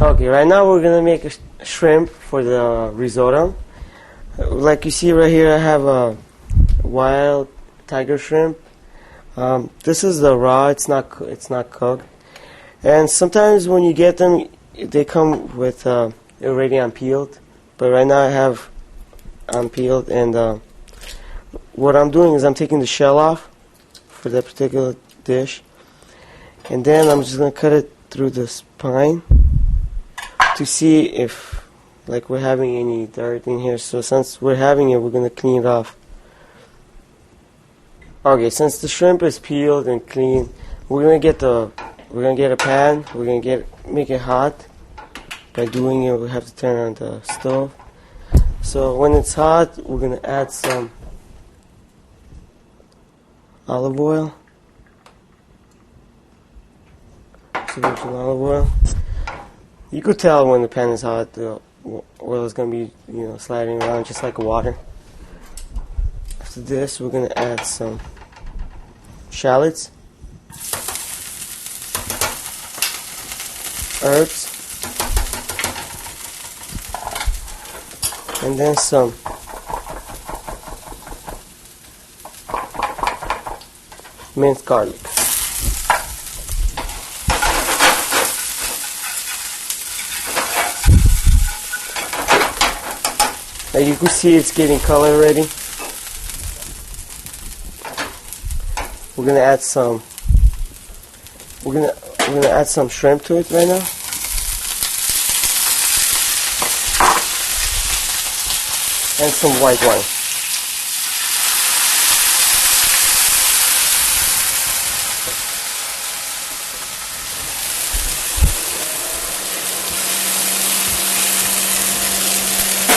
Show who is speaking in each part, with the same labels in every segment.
Speaker 1: Okay, right now we're gonna make a shrimp for the risotto. Like you see right here, I have a wild tiger shrimp. This is the raw; it's not cooked. And sometimes when you get them, they come with already unpeeled. But right now I have unpeeled, and what I'm doing is I'm taking the shell off for that particular dish, and then I'm just gonna cut it through the spine to see if we're having any dirt in here. So since we're having it, we're gonna clean it off. Okay, since the shrimp is peeled and clean, we're gonna get a pan. We're gonna make it hot. By doing it, we have to turn on the stove. So when it's hot, we're gonna add some olive oil. Some olive oil. You could tell when the pan is hot, the oil is going to be, sliding around just like water. After this, we're going to add some shallots, herbs, and then some minced garlic. Now you can see it's getting color already. We're gonna add some. We're gonna add some shrimp to it right now. And some white wine.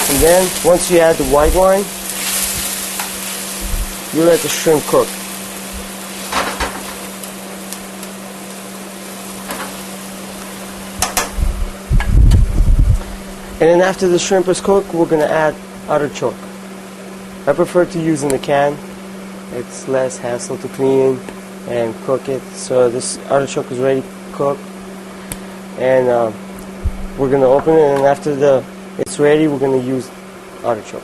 Speaker 1: And then, once you add the white wine, you let the shrimp cook. And then after the shrimp is cooked, we're going to add artichoke. I prefer to use in the can. It's less hassle to clean and cook it. So this artichoke is ready cooked. And we're going to open it, and after it's ready, we're going to use artichoke.